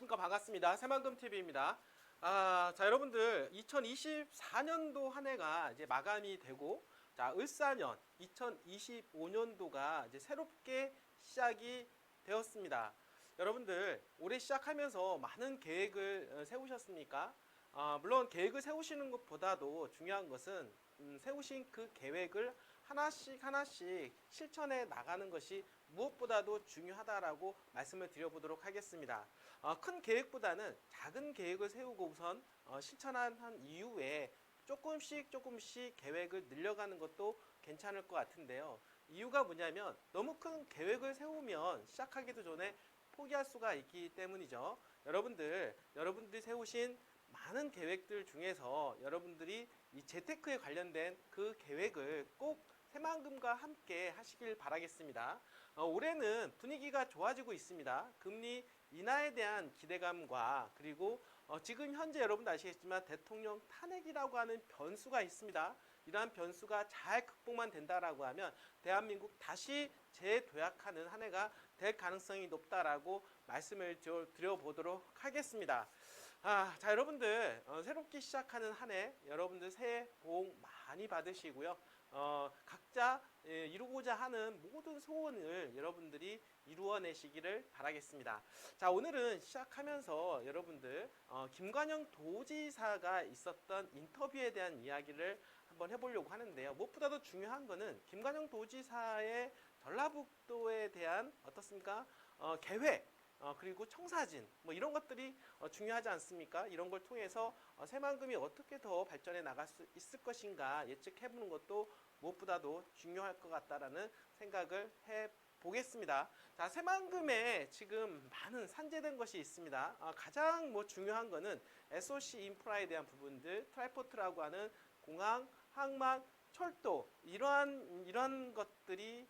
안녕하십니까. 반갑습니다. 새만금TV입니다. 자, 여러분들 2024년도 한 해가 이제 마감이 되고, 자, 을사년 2025년도가 이제 새롭게 시작이 되었습니다. 여러분들 올해 시작하면서 많은 계획을 세우셨습니까? 물론 계획을 세우시는 것보다도 중요한 것은 세우신 그 계획을 하나씩 하나씩 실천해 나가는 것이 무엇보다도 중요하다라고 말씀을 드려보도록 하겠습니다. 큰 계획보다는 작은 계획을 세우고 우선 실천한 이후에 조금씩 계획을 늘려가는 것도 괜찮을 것 같은데요. 이유가 뭐냐면 너무 큰 계획을 세우면 시작하기도 전에 포기할 수가 있기 때문이죠. 여러분들이 세우신 많은 계획들 중에서 여러분들이 이 재테크에 관련된 그 계획을 꼭 새만금과 함께 하시길 바라겠습니다. 올해는 분위기가 좋아지고 있습니다. 금리 인하에 대한 기대감과 그리고 지금 현재 여러분도 아시겠지만 대통령 탄핵이라고 하는 변수가 있습니다. 이러한 변수가 잘 극복만 된다라고 하면 대한민국 다시 재도약하는 한 해가 될 가능성이 높다라고 말씀을 드려보도록 하겠습니다. 자, 여러분들 새롭게 시작하는 한 해 여러분들 새해 복 많이 받으시고요. 각자 이루고자 하는 모든 소원을 여러분들이 이루어내시기를 바라겠습니다. 자, 오늘은 시작하면서 여러분들 김관영 도지사가 있었던 인터뷰에 대한 이야기를 한번 해보려고 하는데요. 무엇보다도 중요한 거는 김관영 도지사의 전라북도에 대한 어떻습니까? 계획 그리고 청사진 뭐 이런 것들이 중요하지 않습니까? 이런 걸 통해서 새만금이 어떻게 더 발전해 나갈 수 있을 것인가 예측해보는 것도 무엇보다도 중요할 것 같다라는 생각을 해보겠습니다. 자, 새만금에 지금 많은 산재된 것이 있습니다. 가장 중요한 거는 SOC 인프라에 대한 부분들, 트라이포트라고 하는 공항, 항만, 철도 이러한 것들이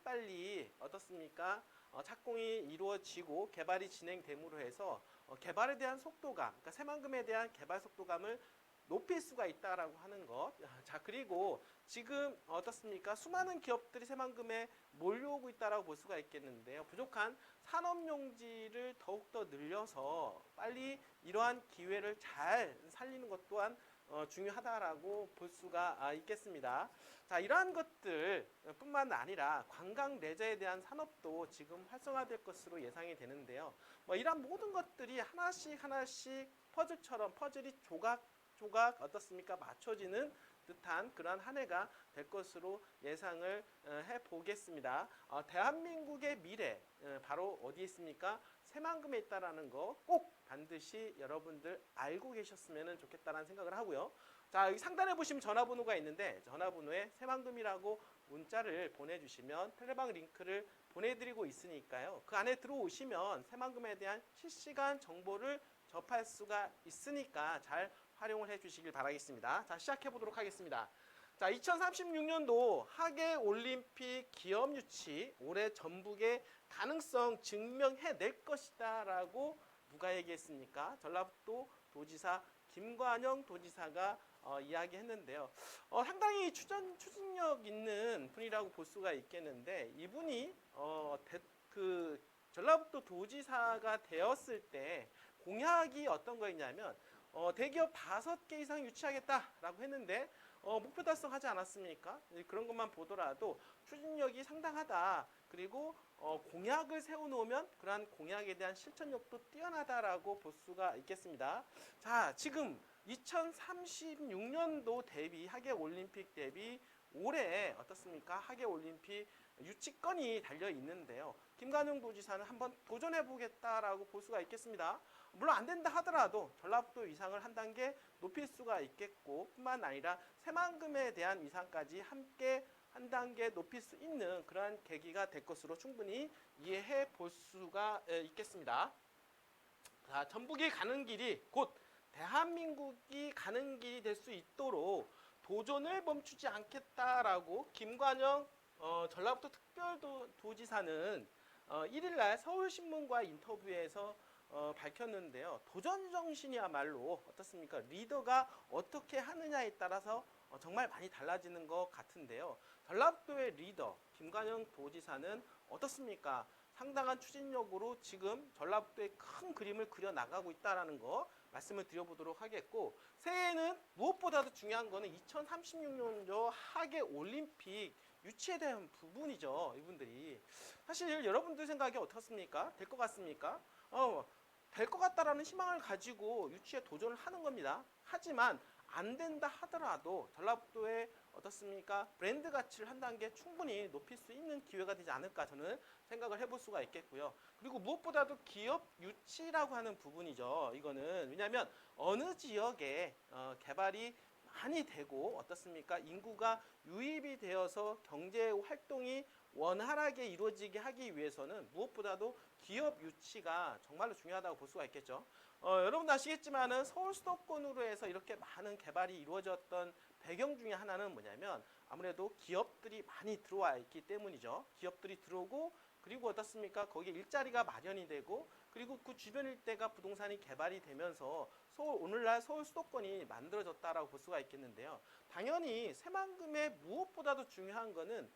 빨리 어떻습니까? 착공이 이루어지고 개발이 진행됨으로 해서 개발에 대한 속도감, 그러니까 새만금에 대한 개발 속도감을 높일 수가 있다라고 하는 것. 자, 그리고 지금 어떻습니까? 수많은 기업들이 새만금에 몰려오고 있다라고 볼 수가 있겠는데요. 부족한 산업용지를 더욱더 늘려서 빨리 이러한 기회를 잘 살리는 것 또한 중요하다라고 볼 수가 있겠습니다. 자, 이러한 것들 뿐만 아니라 관광 레저에 대한 산업도 지금 활성화될 것으로 예상이 되는데요. 이러한 모든 것들이 하나씩 퍼즐처럼 퍼즐이 조각 어떻습니까? 맞춰지는 듯한 그러한 한 해가 될 것으로 예상을 해보겠습니다. 대한민국의 미래 바로 어디에 있습니까? 새만금에 있다라는 거 꼭 반드시 여러분들 알고 계셨으면 좋겠다는 생각을 하고요. 자, 여기 상단에 보시면 전화번호가 있는데 전화번호에 새만금이라고 문자를 보내주시면 텔레방 링크를 보내드리고 있으니까요. 그 안에 들어오시면 새만금에 대한 실시간 정보를 접할 수가 있으니까 잘 활용을 해주시길 바라겠습니다. 자, 시작해 보도록 하겠습니다. 자, 2036년도 하계올림픽 기업유치 올해 전북의 가능성 증명해낼 것이다 라고 누가 얘기했습니까? 전라북도 도지사 김관영 도지사가 이야기했는데요. 상당히 추진력 있는 분이라고 볼 수가 있겠는데 이분이 전라북도 도지사가 되었을 때 공약이 어떤 거였냐면 대기업 5개 이상 유치하겠다라고 했는데 목표 달성하지 않았습니까? 그런 것만 보더라도 추진력이 상당하다. 그리고 공약을 세워놓으면 그러한 공약에 대한 실천력도 뛰어나다라고 볼 수가 있겠습니다. 자, 지금 2036년도 대비 하계올림픽 대비 올해 어떻습니까? 하계올림픽 유치권이 달려 있는데요. 김관영 도지사는 한번 도전해 보겠다라고 볼 수가 있겠습니다. 물론 안 된다 하더라도 전라북도 위상을 한 단계 높일 수가 있겠고 뿐만 아니라 새만금에 대한 위상까지 함께 한 단계 높일 수 있는 그러한 계기가 될 것으로 충분히 이해해 볼 수가 있겠습니다. 자, 전북이 가는 길이 곧 대한민국이 가는 길이 될 수 있도록 도전을 멈추지 않겠다라고 김관영 전라북도 특별도지사는 1일날 서울신문과 인터뷰에서 밝혔는데요. 도전 정신이야말로 어떻습니까? 리더가 어떻게 하느냐에 따라서 정말 많이 달라지는 것 같은데요. 전라북도의 리더 김관영 도지사는 어떻습니까? 상당한 추진력으로 지금 전라북도의 큰 그림을 그려 나가고 있다라는 거 말씀을 드려보도록 하겠고, 새해에는 무엇보다도 중요한 거는 2036년도 하계 올림픽 유치에 대한 부분이죠. 이분들이 사실 여러분들 생각이 어떻습니까? 될 것 같습니까? 될 것 같다라는 희망을 가지고 유치에 도전을 하는 겁니다. 하지만 안 된다 하더라도 전라북도의 어떻습니까? 브랜드 가치를 한 단계 충분히 높일 수 있는 기회가 되지 않을까 저는 생각을 해볼 수가 있겠고요. 그리고 무엇보다도 기업 유치라고 하는 부분이죠. 이거는 왜냐하면 어느 지역에 개발이 많이 되고 어떻습니까? 인구가 유입이 되어서 경제 활동이 원활하게 이루어지게 하기 위해서는 무엇보다도 기업 유치가 정말로 중요하다고 볼 수가 있겠죠. 여러분도 아시겠지만은 서울 수도권으로 해서 이렇게 많은 개발이 이루어졌던 배경 중에 하나는 뭐냐면 아무래도 기업들이 많이 들어와 있기 때문이죠. 기업들이 들어오고 그리고 어떻습니까? 거기에 일자리가 마련이 되고 그리고 그 주변 일대가 부동산이 개발이 되면서 오늘날 서울 수도권이 만들어졌다라고 볼 수가 있겠는데요. 당연히 새만금의 무엇보다도 중요한 거는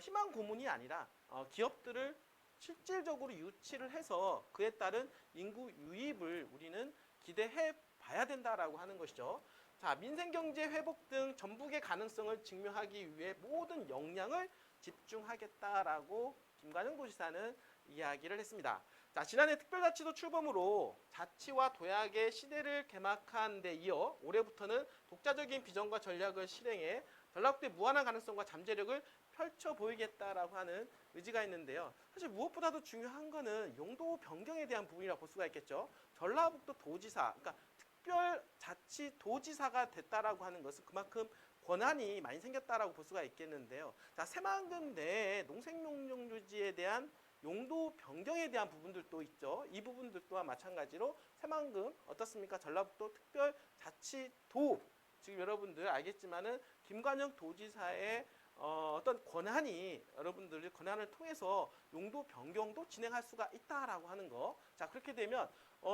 희망 고문이 아니라 기업들을 실질적으로 유치를 해서 그에 따른 인구 유입을 우리는 기대해 봐야 된다라고 하는 것이죠. 자, 민생경제 회복 등 전북의 가능성을 증명하기 위해 모든 역량을 집중하겠다라고 김관영 도지사는 이야기를 했습니다. 자, 지난해 특별자치도 출범으로 자치와 도약의 시대를 개막한 데 이어 올해부터는 독자적인 비전과 전략을 실행해 전라북도의 무한한 가능성과 잠재력을 펼쳐 보이겠다라고 하는 의지가 있는데요. 사실 무엇보다도 중요한 거는 용도 변경에 대한 부분이라고 볼 수가 있겠죠. 전라북도 도지사, 그러니까 특별자치도지사가 됐다라고 하는 것은 그만큼 권한이 많이 생겼다라고 볼 수가 있겠는데요. 자, 새만금 내에 농생명령유지에 대한 용도 변경에 대한 부분들도 있죠. 이 부분들 또한 마찬가지로 새만금 어떻습니까? 전라북도 특별자치도 지금 여러분들 알겠지만은 김관영 도지사의 어떤 권한이 여러분들의 권한을 통해서 용도 변경도 진행할 수가 있다라고 하는 거. 자, 그렇게 되면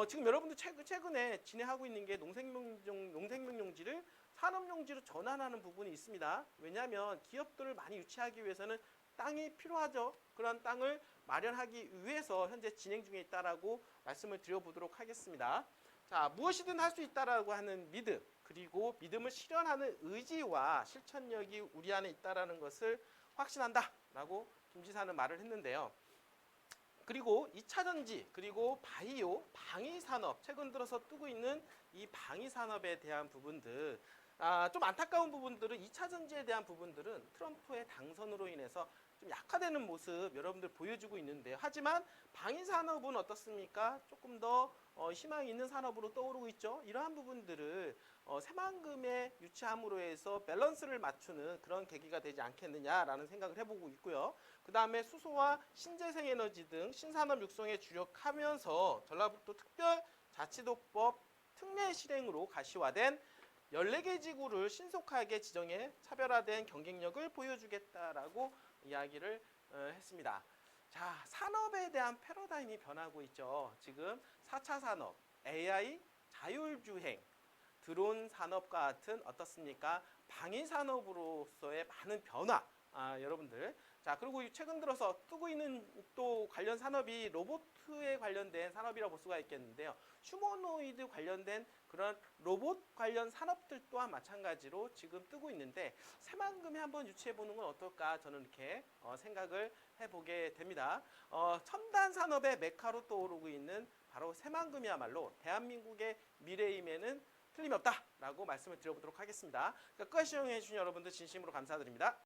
지금 여러분들 최근에 진행하고 있는 게 농생명용지를 산업용지로 전환하는 부분이 있습니다. 왜냐하면 기업들을 많이 유치하기 위해서는 땅이 필요하죠. 그런 땅을 마련하기 위해서 현재 진행 중에 있다라고 말씀을 드려보도록 하겠습니다. 자, 무엇이든 할 수 있다라고 하는 믿음, 그리고 믿음을 실현하는 의지와 실천력이 우리 안에 있다라는 것을 확신한다라고 김 지사는 말을 했는데요. 그리고 2차전지, 그리고 바이오, 방위산업, 최근 들어서 뜨고 있는 이 방위산업에 대한 부분들, 좀 안타까운 부분들은 2차전지에 대한 부분들은 트럼프의 당선으로 인해서 좀 약화되는 모습 여러분들 보여주고 있는데요. 하지만 방위산업은 어떻습니까? 조금 더 희망이 있는 산업으로 떠오르고 있죠. 이러한 부분들을 새만금에 유치함으로 해서 밸런스를 맞추는 그런 계기가 되지 않겠느냐라는 생각을 해보고 있고요. 그 다음에 수소와 신재생에너지 등 신산업 육성에 주력하면서 전라북도 특별자치도법 특례 실행으로 가시화된 14개 지구를 신속하게 지정해 차별화된 경쟁력을 보여주겠다라고 이야기를 했습니다. 자, 산업에 대한 패러다임이 변하고 있죠. 지금 4차 산업, AI, 자율주행, 드론 산업과 같은 어떻습니까? 방위 산업으로서의 많은 변화, 여러분들. 자, 그리고 최근 들어서 뜨고 있는 또 관련 산업이 로봇에 관련된 산업이라고 볼 수가 있겠는데요. 휴머노이드 관련된 그런 로봇 관련 산업들 또한 마찬가지로 지금 뜨고 있는데 새만금에 한번 유치해 보는 건 어떨까 저는 이렇게 생각을 해보게 됩니다. 첨단 산업의 메카로 떠오르고 있는 바로 새만금이야말로 대한민국의 미래임에는 틀림이 없다라고 말씀을 드려보도록 하겠습니다. 끝까지 시청해 주신 여러분들 진심으로 감사드립니다.